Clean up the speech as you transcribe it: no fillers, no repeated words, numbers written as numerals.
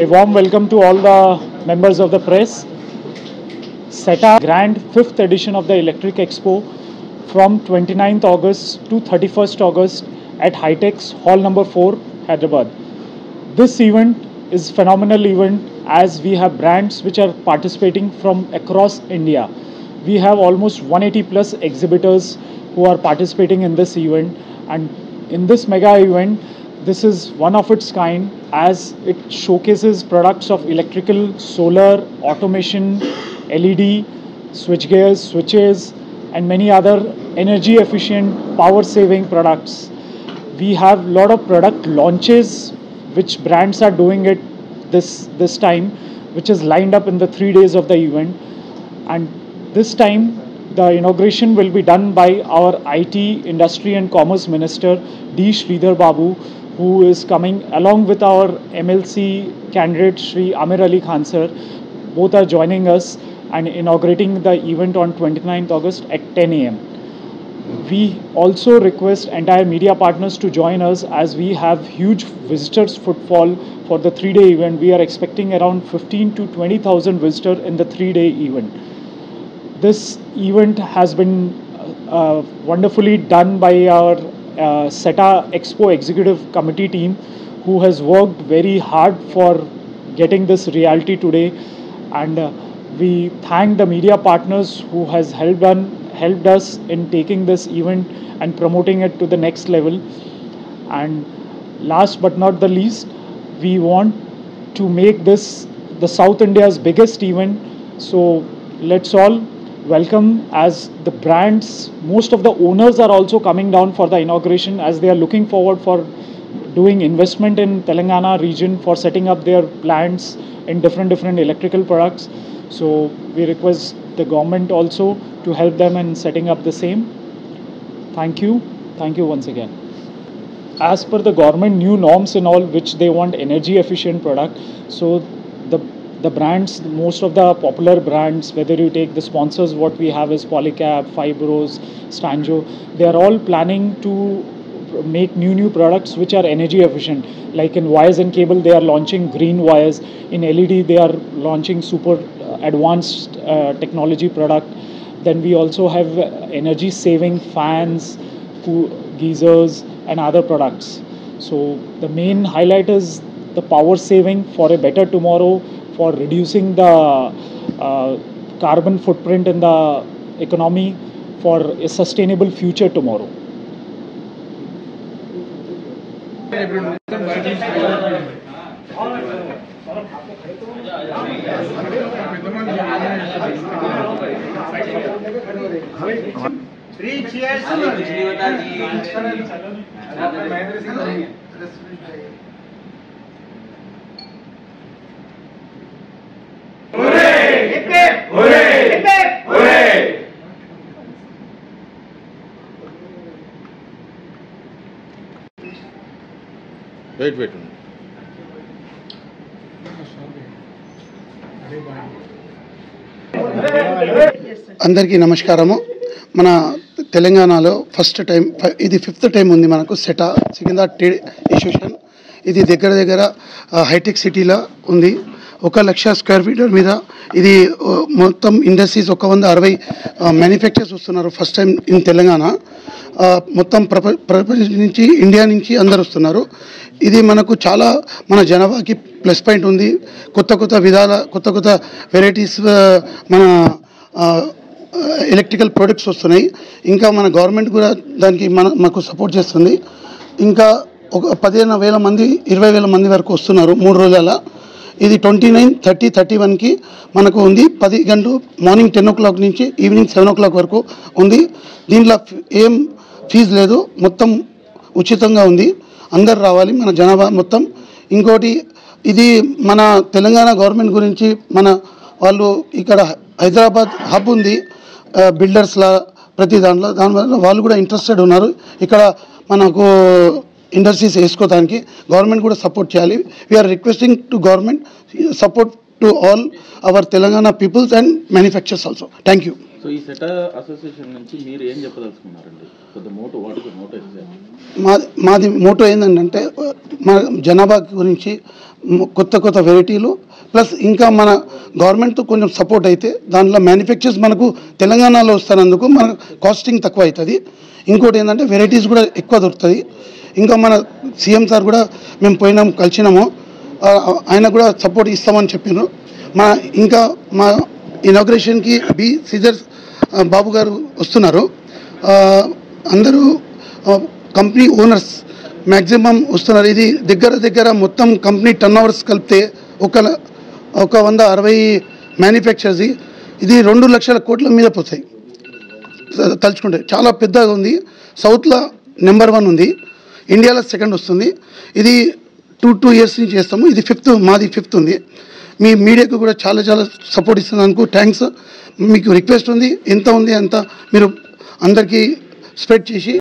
A warm welcome to all the members of the press. SETA Grand 5th edition of the Electric Expo from 29th August to 31st August at Hitex Hall number 4, Hyderabad. This event is a phenomenal event as we have brands which are participating from across India. We have almost 180 plus exhibitors who are participating in this event, and in this mega event, this is one of its kind as it showcases products of electrical, solar, automation, LED, switchgears, switches, and many other energy efficient, power saving products. We have a lot of product launches which brands are doing it this time, which is lined up in the 3 days of the event. And this time the inauguration will be done by our IT, Industry and Commerce Minister D. Sridhar Babu, who is coming along with our MLC candidate Shri Amir Ali Khan sir. Both are joining us and inaugurating the event on 29th August at 10 a.m. We also request entire media partners to join us as we have huge visitors footfall for the 3-day event. We are expecting around 15 to 20,000 visitors in the 3-day event. This event has been wonderfully done by our SETA Expo Executive Committee team, who has worked very hard for getting this reality today. And we thank the media partners who has helped us in taking this event and promoting it to the next level. And last but not the least, we want to make this the South India's biggest event. So let's all welcome as the brands. Most of the owners are also coming down for the inauguration as they are looking forward for doing investment in Telangana region for setting up their plants in different electrical products. So we request the government also to help them in setting up the same. Thank you once again. As per the government new norms and all, which they want energy efficient product, so the brands, most of the popular brands, whether you take the sponsors, what we have is Polycab, Fibros, Stanjo, they are all planning to make new products which are energy efficient. Like in wires and cable, they are launching green wires. In LED, they are launching super advanced technology product. Then we also have energy saving fans, geysers and other products. So the main highlight is the power saving for a better tomorrow, for reducing the carbon footprint in the economy, for a sustainable future tomorrow. Three cheers. Hooray! Hip hip! Hooray! Hip hip! Hooray! Wait. అందరికీ నమస్కారము. మన తెలంగాణలో first time ఇది 5th time ఉంది మనకు సెటా Secunderabad trade institution. ఇది దగ్గర hitech సిటీలో ఉంది. 1,00,000 స్క్వేర్ ఫీటర్ మీద ఇది మొత్తం ఇండస్ట్రీస్ 160 మ్యానుఫ్యాక్చర్స్ వస్తున్నారు ఫస్ట్ టైం ఇన్ తెలంగాణ. మొత్తం ప్రపంచం నుంచి, ఇండియా నుంచి అందరు వస్తున్నారు. ఇది మనకు చాలా మన జనాభాకి ప్లస్ పాయింట్ ఉంది. కొత్త విధాల కొత్త వెరైటీస్ మన ఎలక్ట్రికల్ ప్రొడక్ట్స్ వస్తున్నాయి. ఇంకా మన గవర్నమెంట్ కూడా దానికి మాకు సపోర్ట్ చేస్తుంది. ఇంకా ఒక 15,000 మంది 20,000 మంది వరకు వస్తున్నారు 3 రోజుల. ఇది 29, 30, 31కి మనకు ఉంది. 10 గంటలు మార్నింగ్ 10 o'clock నుంచి ఈవినింగ్ 7 o'clock వరకు ఉంది. దీంట్లో ఏం ఫీజు లేదు, మొత్తం ఉచితంగా ఉంది. అందరు రావాలి, మన జనాభా మొత్తం. ఇంకోటి, ఇది మన తెలంగాణ గవర్నమెంట్ గురించి మన వాళ్ళు ఇక్కడ హైదరాబాద్ హబ్ ఉంది బిల్డర్స్లా ప్రతి దానివల్ల వాళ్ళు కూడా ఇంట్రెస్టెడ్ ఉన్నారు ఇక్కడ మనకు ఇండస్ట్రీస్ వేసుకోవడానికి. గవర్నమెంట్ కూడా సపోర్ట్ చేయాలి. We are requesting to government support to all our Telangana peoples and manufactures also. Thank you. So ఈ సెటా అసోసియేషన్ నుంచి మీరు ఏం చెప్పదలుచుకున్నారండి? మోటో వాటికి మోటో మాది మోటో ఏంటంటే మన జనాభా గురించి కొత్త వెరైటీలు ప్లస్ ఇంకా మన గవర్నమెంట్తో కొంచెం సపోర్ట్ అయితే దాంట్లో మ్యానుఫ్యాక్చర్స్ మనకు తెలంగాణలో వస్తున్నందుకు మన కాస్టింగ్ తక్కువ అవుతుంది. ఇంకోటి ఏంటంటే వెరైటీస్ కూడా ఎక్కువ దొరుకుతుంది. ఇంకా మన సీఎం సార్ కూడా మేము కలిసినాము, ఆయన కూడా సపోర్ట్ ఇస్తామని చెప్పారు. ఇంకా మా ఇనాగ్రేషన్కి బి సీజర్స్ బాబు గారు వస్తున్నారు. అందరూ కంపెనీ ఓనర్స్ మ్యాక్సిమం వస్తున్నారు. ఇది దగ్గర మొత్తం కంపెనీ టర్న్ ఓవర్స్ కలిపితే ఒక 160 మ్యానుఫ్యాక్చర్స్, ఇది 2 లక్షల కోట్ల మీద పోతాయి తలుచుకుంటే. చాలా పెద్దగా ఉంది. సౌత్లో నెంబర్ 1 ఉంది, ఇండియాలో సెకండ్ వస్తుంది. ఇది 2 years నుంచి చేస్తాము. ఇది మాది ఫిఫ్త్ ఉంది. మీ మీడియాకు కూడా చాలా సపోర్ట్ ఇస్తున్నందుకు థ్యాంక్స్. మీకు రిక్వెస్ట్ ఉంది, ఎంత ఉంది అంత మీరు అందరికీ స్ప్రెడ్ చేసి